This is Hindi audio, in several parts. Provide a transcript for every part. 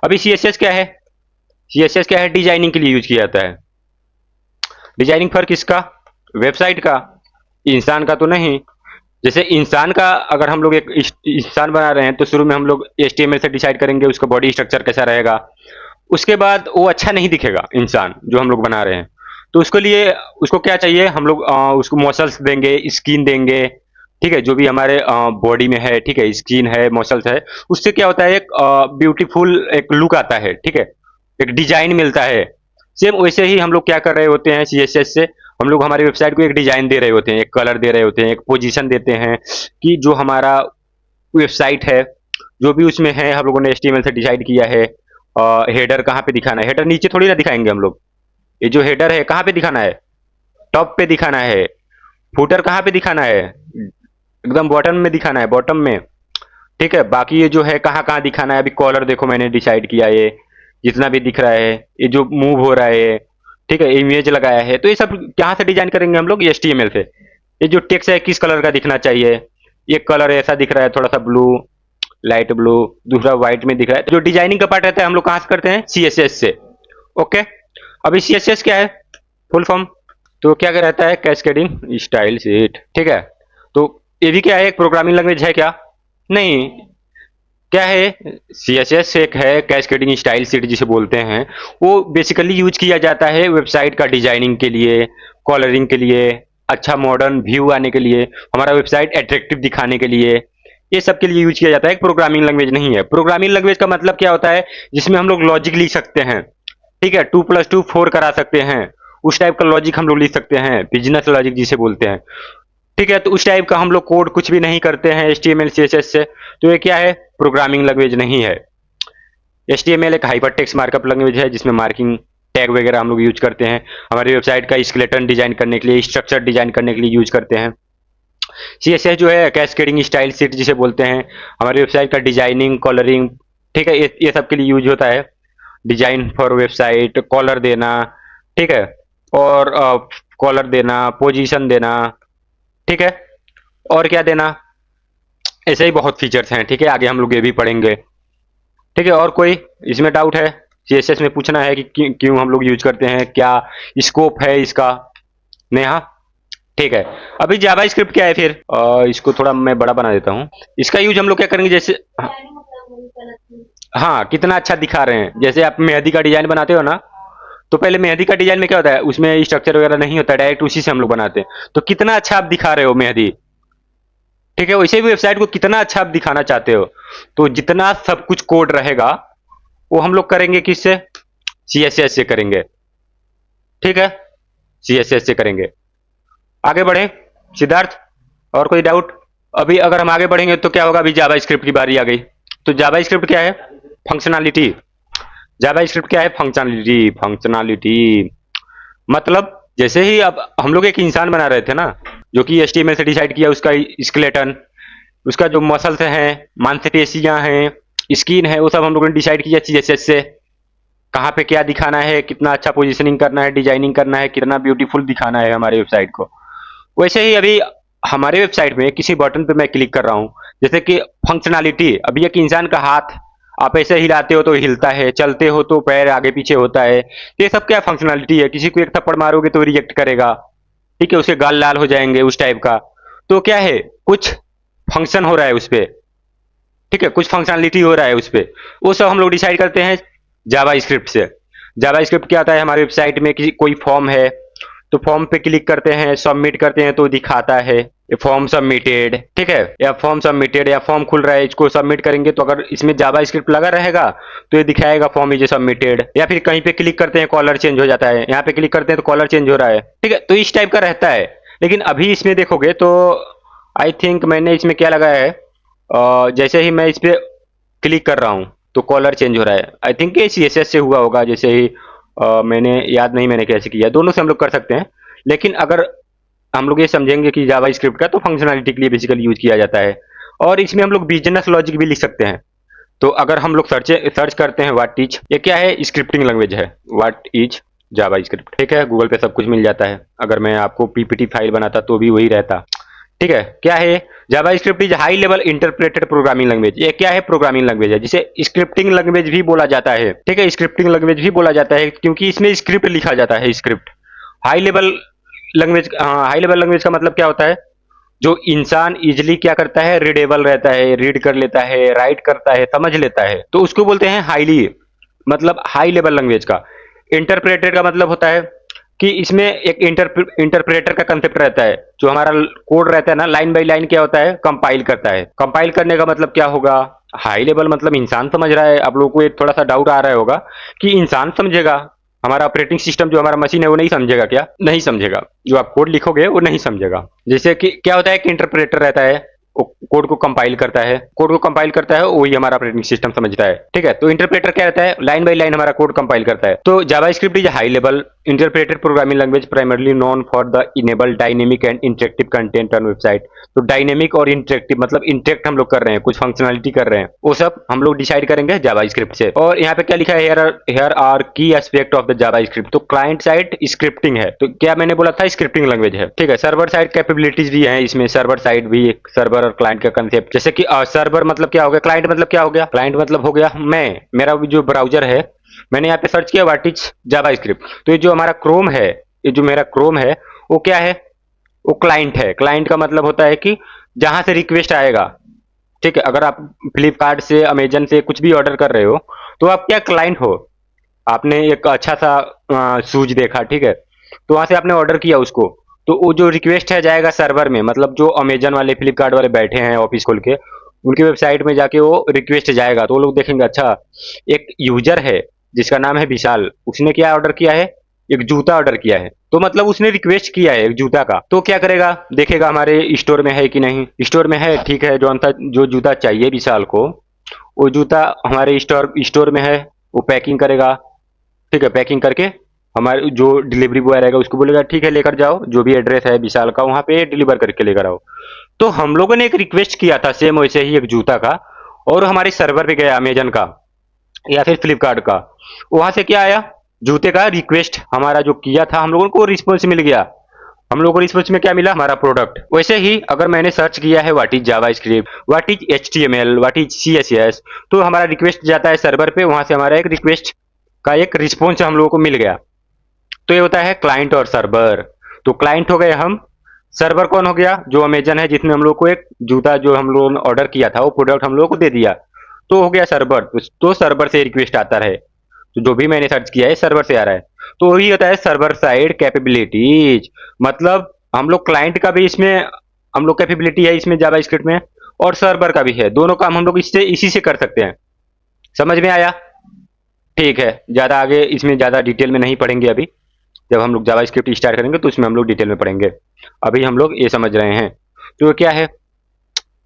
अभी CSS क्या है? CSS क्या है? डिजाइनिंग के लिए यूज किया जाता है। डिजाइनिंग फॉर किसका? वेबसाइट का, इंसान का तो नहीं। जैसे इंसान का अगर हम लोग एक इंसान बना रहे हैं तो शुरू में हम लोग HTML से डिसाइड करेंगे उसका बॉडी स्ट्रक्चर कैसा रहेगा। उसके बाद वो अच्छा नहीं दिखेगा इंसान जो हम लोग बना रहे हैं। तो उसके लिए उसको क्या चाहिए, हम लोग उसको मसल्स देंगे, स्किन देंगे, ठीक है, जो भी हमारे बॉडी में है, ठीक है, स्किन है, मसल्स है। उससे क्या होता है, एक ब्यूटीफुल एक लुक आता है, ठीक है, एक डिजाइन मिलता है। सेम वैसे ही हम लोग क्या कर रहे होते हैं CSS से, हम लोग हमारी वेबसाइट को एक डिजाइन दे रहे होते हैं, एक कलर दे रहे होते हैं, एक पोजीशन देते हैं कि जो हमारा वेबसाइट है, जो भी उसमें है, हम लोगों ने HTML से डिसाइड किया है। हेडर कहाँ पे दिखाना है? हेडर नीचे थोड़ी ना दिखाएंगे हम लोग। ये जो हेडर है कहाँ पे दिखाना है? टॉप पे दिखाना है। फुटर कहाँ पे दिखाना है? एकदम बॉटम में दिखाना है, बॉटम में। ठीक है, बाकी ये जो है कहाँ कहाँ दिखाना है, अभी कॉलर देखो मैंने डिसाइड किया, ये जितना भी दिख रहा है, ये जो मूव हो रहा है, ठीक है, इमेज लगाया है, तो ये सब कहाँ से डिजाइन करेंगे हम लोग? HTML से। ये जो टेक्स्ट है किस कलर का दिखना चाहिए? ये कलर ऐसा दिख रहा है, थोड़ा सा ब्लू, लाइट ब्लू, दूसरा व्हाइट में दिख रहा है। तो जो डिजाइनिंग का पार्ट रहता है हम लोग कहाँ से करते हैं? CSS से। ओके। अभी CSS क्या है? फुल फॉर्म तो क्या क्या रहता है? कैस्केडिंग स्टाइल शीट, ठीक है। तो ये भी क्या है, एक प्रोग्रामिंग लैंग्वेज है क्या? नहीं। क्या है? CSS एक है कैस्केडिंग स्टाइल शीट जिसे बोलते हैं। वो बेसिकली यूज किया जाता है वेबसाइट का डिजाइनिंग के लिए, कलरिंग के लिए, अच्छा मॉडर्न व्यू आने के लिए, हमारा वेबसाइट अट्रैक्टिव दिखाने के लिए, ये सब के लिए यूज किया जाता है। एक प्रोग्रामिंग लैंग्वेज नहीं है। प्रोग्रामिंग लैंग्वेज का मतलब क्या होता है? जिसमें हम लोग लॉजिक लिख सकते हैं, ठीक है, 2+2 4 करा सकते हैं, उस टाइप का लॉजिक हम लोग लिख सकते हैं, बिजनेस लॉजिक जिसे बोलते हैं। ठीक है, तो उस टाइप का हम लोग कोड कुछ भी नहीं करते हैं HTML CSS से। तो ये क्या है? प्रोग्रामिंग लैंग्वेज नहीं है। HTML एक हाइपर टेक्स्ट मार्कअप लैंग्वेज है जिसमें मार्किंग टैग वगैरह हम लोग यूज करते हैं, हमारी वेबसाइट का स्केलेटन डिजाइन करने के लिए, स्ट्रक्चर डिजाइन करने के लिए यूज करते हैं। CSS जो है कैस्केडिंग स्टाइल शीट जिसे बोलते हैं, हमारी वेबसाइट का डिजाइनिंग, कलरिंग, ठीक है, ये सब के लिए यूज होता है। डिजाइन फॉर वेबसाइट, कॉलर देना, ठीक है, और कॉलर देना, पोजीशन देना, ठीक है, और क्या देना, ऐसे ही बहुत फीचर्स हैं, ठीक है, आगे हम लोग ये भी पढ़ेंगे। ठीक है, और कोई इसमें डाउट है? CSS में पूछना है कि क्यों हम लोग यूज करते हैं, क्या स्कोप है इसका? नेहा, ठीक है। अभी जावा स्क्रिप्ट क्या है फिर? इसको थोड़ा मैं बड़ा बना देता हूँ। इसका यूज हम लोग क्या करेंगे, जैसे हाँ, कितना अच्छा दिखा रहे हैं। जैसे आप मेहंदी का डिजाइन बनाते हो ना, तो पहले मेहंदी का डिजाइन में क्या होता है, उसमें स्ट्रक्चर वगैरह नहीं होता, डायरेक्ट उसी से हम लोग बनाते हैं। तो कितना अच्छा आप दिखा रहे हो मेहंदी, ठीक है, वैसे भी वेबसाइट को कितना अच्छा आप दिखाना चाहते हो। तो जितना सब कुछ कोड रहेगा वो हम लोग करेंगे किससे? CSS से करेंगे, ठीक है, CSS से करेंगे। आगे बढ़े सिद्धार्थ, और कोई डाउट? अभी अगर हम आगे बढ़ेंगे तो क्या होगा, अभी जावा स्क्रिप्ट की बारी आ गई। तो जावा स्क्रिप्ट क्या है? फंक्शनैलिटी। जावा स्क्रिप्ट क्या है? फंक्शनैलिटी। फंक्शनैलिटी मतलब जैसे ही अब हम लोग एक इंसान बना रहे थे ना, जो कि HTML से डिसाइड किया, उसका स्केलेटन, उसका जो मसल्स हैं, मांसपेशियां हैं, स्किन है, वो सब हम लोगों ने डिसाइड किया CSS से। कहाँ पे क्या दिखाना है, कितना अच्छा पोजीशनिंग करना है, डिजाइनिंग करना है, कितना ब्यूटीफुल दिखाना है हमारे वेबसाइट को। वैसे ही अभी हमारे वेबसाइट में किसी बटन पे मैं क्लिक कर रहा हूँ, जैसे कि फंक्शनैलिटी, अभी एक इंसान का हाथ आप ऐसे हिलाते हो तो हिलता है, चलते हो तो पैर आगे पीछे होता है, तो ये सब क्या फंक्शनैलिटी है। किसी को एक थप्पड़ मारोगे तो रिजेक्ट करेगा, ठीक है, उसके गाल लाल हो जाएंगे, उस टाइप का। तो क्या है, कुछ फंक्शन हो रहा है उस पर, ठीक है, कुछ फंक्शनैलिटी हो रहा है उस पर, वो सब हम लोग डिसाइड करते हैं जावा स्क्रिप्ट से। जावा स्क्रिप्ट क्या आता है, हमारी वेबसाइट में किसी कोई फॉर्म है, तो फॉर्म पे क्लिक करते हैं, सबमिट करते हैं तो दिखाता है फॉर्म सबमिटेड, ठीक है, या फॉर्म सबमिटेड, या फॉर्म खुल रहा है, इसको सबमिट करेंगे तो अगर इसमें जावा स्क्रिप्ट लगा रहेगा तो ये दिखाएगा फॉर्म इज सबमिटेड। या फिर कहीं पे क्लिक करते हैं कॉलर चेंज हो जाता है, यहाँ पे क्लिक करते हैं तो कॉलर चेंज हो रहा है, ठीक है, तो इस टाइप का रहता है। लेकिन अभी इसमें देखोगे तो आई थिंक मैंने इसमें क्या लगाया है, जैसे ही मैं इस पे क्लिक कर रहा हूँ तो कॉलर चेंज हो रहा है। आई थिंक ये CSS से हुआ होगा, जैसे ही मैंने याद नहीं मैंने कैसे किया, दोनों से हम लोग कर सकते हैं। लेकिन अगर हम लोग ये समझेंगे कि जावा स्क्रिप्ट का तो फंक्शनैलिटी के लिए बेसिकली यूज किया जाता है, और इसमें हम लोग बिजनेस लॉजिक भी लिख सकते हैं। तो अगर हम लोग सर्च करते हैं व्हाट इज, ये क्या है, स्क्रिप्टिंग लैंग्वेज है, व्हाट इज जावा स्क्रिप्ट, ठीक है, गूगल पे सब कुछ मिल जाता है। अगर मैं आपको PPT फाइल बनाता तो भी वही रहता, ठीक है। क्या है JavaScript is high level interpreted programming language. ये क्या है? प्रोग्रामिंग लैंग्वेज है, जिसे स्क्रिप्टिंग लैंग्वेज भी बोला जाता है। ठीक है, स्क्रिप्टिंग लैंग्वेज भी बोला जाता है क्योंकि इसमें स्क्रिप्ट लिखा जाता है। Script high level language, high level language का मतलब क्या होता है? जो इंसान इजिली क्या करता है, रीडेबल रहता है, रीड कर लेता है, राइट करता है, समझ लेता है, तो उसको बोलते हैं हाईली, मतलब हाई लेवल लैंग्वेज का। इंटरप्रेटेड का मतलब होता है कि इसमें एक इंटरप्रेटर का कंसेप्ट रहता है। जो हमारा कोड रहता है ना, लाइन बाय लाइन क्या होता है, कंपाइल करता है। कंपाइल करने का मतलब क्या होगा? हाई लेवल मतलब इंसान समझ रहा है। आप लोगों को एक थोड़ा सा डाउट आ रहा होगा कि इंसान समझेगा, हमारा ऑपरेटिंग सिस्टम जो हमारा मशीन है वो नहीं समझेगा क्या? नहीं समझेगा। जो आप कोड लिखोगे वो नहीं समझेगा। जैसे कि क्या होता है कि इंटरप्रेटर रहता है, वो कोड को कंपाइल करता है, कोड को कंपाइल करता है, वही हमारा ऑपरेटिंग सिस्टम समझता है। ठीक है, तो इंटरप्रेटर क्या रहता है? लाइन बाय लाइन हमारा कोड कंपाइल करता है। तो JavaScript is high level interpreted programming language primarily known for the enable dynamic and interactive content on website. तो डायनेमिक और इंटरेक्टिव मतलब इंटरेक्ट हम लोग कर रहे हैं, कुछ फंक्शनलिटी कर रहे हैं, वो सब हम लोग डिसाइड करेंगे जावास्क्रिप्ट से। और यहाँ पे क्या लिखा है? हियर आर की एस्पेक्ट ऑफ द जावास्क्रिप्ट। तो क्लाइंट साइड स्क्रिप्टिंग है, तो क्या मैंने बोला था? स्क्रिप्टिंग लैंग्वेज है। ठीक है, सर्वर साइड कैपेबिलिटीज भी है इसमें। सर्वर साइड भी, सर्वर और क्लाइंट का कंसेप्ट। जैसे कि सर्वर मतलब क्या हो गया, क्लाइंट मतलब क्या हो गया? क्लाइंट मतलब हो गया मैं, मेरा जो ब्राउजर है, मैंने यहाँ पे सर्च किया व्हाट इज जावास्क्रिप्ट, तो ये जो हमारा क्रोम है, ये जो मेरा क्रोम है, वो क्या है? वो क्लाइंट है। क्लाइंट का मतलब होता है कि जहां से रिक्वेस्ट आएगा। ठीक है, अगर आप फ्लिपकार्ट से, अमेजन से कुछ भी ऑर्डर कर रहे हो, तो आप क्या क्लाइंट हो। आपने एक अच्छा सा शूज देखा, ठीक है, तो वहां से आपने ऑर्डर किया उसको, तो वो जो रिक्वेस्ट है जाएगा सर्वर में, मतलब जो अमेजन वाले, फ्लिपकार्ट वाले बैठे हैं ऑफिस खोल के, उनकी वेबसाइट में जाके वो रिक्वेस्ट जाएगा, तो वो लोग देखेंगे अच्छा एक यूजर है जिसका नाम है विशाल, उसने क्या ऑर्डर किया है? एक जूता ऑर्डर किया है। तो मतलब उसने रिक्वेस्ट किया है एक जूता का, तो क्या करेगा? देखेगा हमारे स्टोर में है कि नहीं। स्टोर में है, ठीक है, जो जूता चाहिए विशाल को, वो जूता हमारे स्टोर में है, वो पैकिंग करेगा। ठीक है, पैकिंग करके हमारे जो डिलीवरी बॉय रहेगा उसको बोलेगा ठीक है लेकर जाओ, जो भी एड्रेस है विशाल का वहां पे डिलीवर करके लेकर आओ। तो हम लोगों ने एक रिक्वेस्ट किया था सेम वैसे ही एक जूता का, और हमारे सर्वर पे गया अमेजन का या फिर फ्लिपकार्ट का, वहां से क्या आया? जूते का रिक्वेस्ट हमारा जो किया था, हम लोगों को रिस्पॉन्स मिल गया। हम लोगों को रिस्पॉन्स में क्या मिला? हमारा प्रोडक्ट। वैसे ही अगर मैंने सर्च किया है what is JavaScript, what is HTML, what is CSS, तो हमारा रिक्वेस्ट जाता है सर्वर पे, वहां से हमारा एक रिक्वेस्ट का एक रिस्पॉन्स हम लोगों को मिल गया। तो ये होता है क्लाइंट और सर्वर। तो क्लाइंट हो गए हम, सर्वर कौन हो गया? जो अमेजन है, जिसने हम लोग को एक जूता जो हम लोगों ने ऑर्डर किया था वो प्रोडक्ट हम लोगों को दे दिया, तो हो गया सर्वर। तो सर्वर से रिक्वेस्ट आता रहे, तो जो भी मैंने सर्च किया है सर्वर से आ रहा है। तो वही होता है सर्वर साइड कैपेबिलिटीज। मतलब हम लोग क्लाइंट का भी इसमें हम लोग कैपेबिलिटी है इसमें जावास्क्रिप्ट में, और सर्वर का भी है। दोनों काम हम लोग इससे इसी से कर सकते हैं। समझ में आया? ठीक है, ज़्यादा आगे इसमें ज़्यादा डिटेल में नहीं पढ़ेंगे अभी। जब हम लोग जावास्क्रिप्ट स्टार्ट करेंगे तो उसमें हम लोग डिटेल में पढ़ेंगे। अभी हम लोग ये समझ रहे हैं। तो ये क्या है?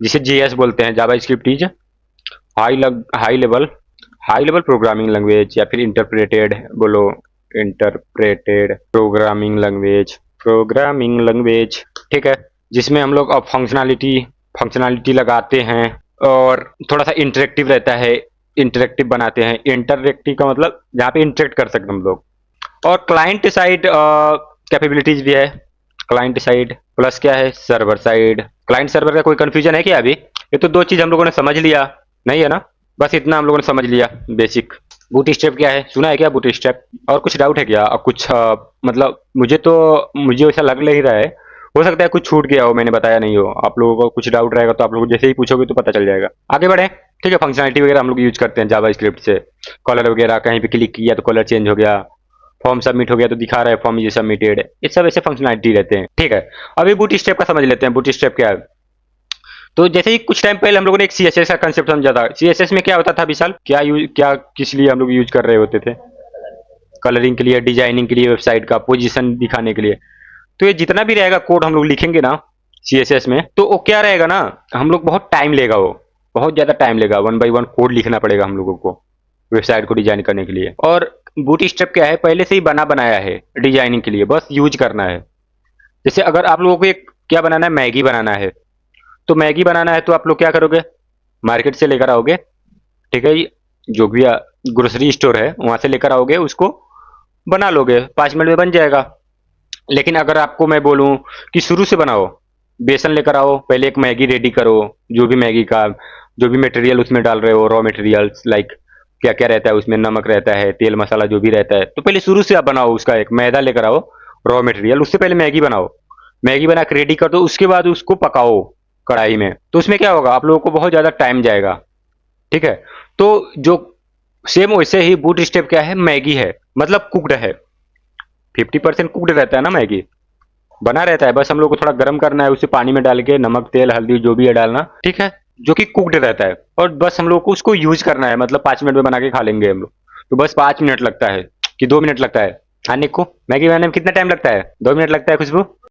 जिसे जीएस बोलते हैं, JavaScript is high level programming language, या फिर इंटरप्रेटेड बोलो, इंटरप्रेटेड प्रोग्रामिंग लैंग्वेज। ठीक है, जिसमें हम लोग अब फंक्शनलिटी लगाते हैं, और थोड़ा सा इंटरेक्टिव रहता है, इंटरेक्टिव बनाते हैं। इंटरेक्टिव का मतलब जहाँ पे इंटरेक्ट कर सकते हम लोग। और क्लाइंट साइड कैपेबिलिटीज भी है। क्लाइंट साइड प्लस क्या है? Server side. क्लाइंट सर्वर का कोई कंफ्यूजन है क्या? अभी ये तो दो चीज हम लोगों ने समझ लिया, नहीं है ना? बस इतना हम लोगों ने समझ लिया बेसिक। बूट स्टेप क्या है? सुना है क्या बूट स्टेप? और कुछ डाउट है क्या? और कुछ मतलब मुझे वैसा लग नहीं रहा है। हो सकता है कुछ छूट गया हो, मैंने बताया नहीं हो। आप लोगों को कुछ डाउट रहेगा तो आप लोग जैसे ही पूछोगे तो पता चल जाएगा। आगे बढ़े। ठीक है, फंक्शनलिटी वगैरह हम लोग यूज करते हैं जावास्क्रिप्ट से। कलर वगैरह कहीं पे क्लिक किया तो कलर चेंज हो गया, फॉर्म सबमिट हो गया तो दिखा रहा है फॉर्म इज सबमिटेड। ये सब ऐसे फंक्शनलिटी रहते हैं। ठीक है, अभी बूट स्टेप का समझ लेते हैं। बूट स्टेप क्या है? तो जैसे ही कुछ टाइम पहले हम लोगों ने एक सीएसएस का कंसेप्ट समझा था। सीएसएस में क्या होता था विशाल? क्या किस लिए हम लोग यूज कर रहे होते थे? कलरिंग के लिए, डिजाइनिंग के लिए, वेबसाइट का पोजीशन दिखाने के लिए। तो ये जितना भी रहेगा कोड हम लोग लिखेंगे ना सीएसएस में, तो वो क्या रहेगा ना, हम लोग बहुत टाइम लेगा, वो बहुत ज्यादा टाइम लेगा। 1 बाय 1 कोड लिखना पड़ेगा हम लोगों को वेबसाइट को डिजाइन करने के लिए। और बूट स्टेप क्या है? पहले से ही बनाया है डिजाइनिंग के लिए, बस यूज करना है। जैसे अगर आप लोगों को एक क्या बनाना है, मैगी बनाना है, तो मैगी बनाना है तो आप लोग क्या करोगे? मार्केट से लेकर आओगे, ठीक है, जो भी ग्रोसरी स्टोर है वहां से लेकर आओगे, उसको बना लोगे, 5 मिनट में बन जाएगा। लेकिन अगर आपको मैं बोलूं कि शुरू से बनाओ, बेसन लेकर आओ, पहले एक मैगी रेडी करो, जो भी मैगी का जो भी मटेरियल उसमें डाल रहे हो, रॉ मटेरियल्स लाइक क्या क्या रहता है उसमें, नमक रहता है, तेल मसाला जो भी रहता है, तो पहले शुरू से आप बनाओ उसका एक मैदा लेकर आओ, रॉ मटेरियल, उससे पहले मैगी बनाओ, मैगी बना के रेडी कर दो, उसके बाद उसको पकाओ कढ़ाई में, तो उसमें क्या होगा, आप लोगों को बहुत ज़्यादा टाइम जाएगा, ठीक है। तो जो सेम वैसे ही बूट स्टेप क्या है, मैगी है, मतलब कुकड है, 50% कुकड रहता है ना मैगी, बना रहता है, बस हम लोग को थोड़ा गर्म करना है, उसे पानी में डाल के नमक तेल हल्दी जो भी है डालना, ठीक है, जो कि कुकड रहता है, और बस हम लोग को उसको यूज करना है, मतलब 5 मिनट में बना के खा लेंगे हम लोग, तो बस 5 मिनट लगता है कि 2 मिनट लगता है खाने को, मैगी बनाने में कितना टाइम लगता है, 2 मिनट लगता है खुशबू।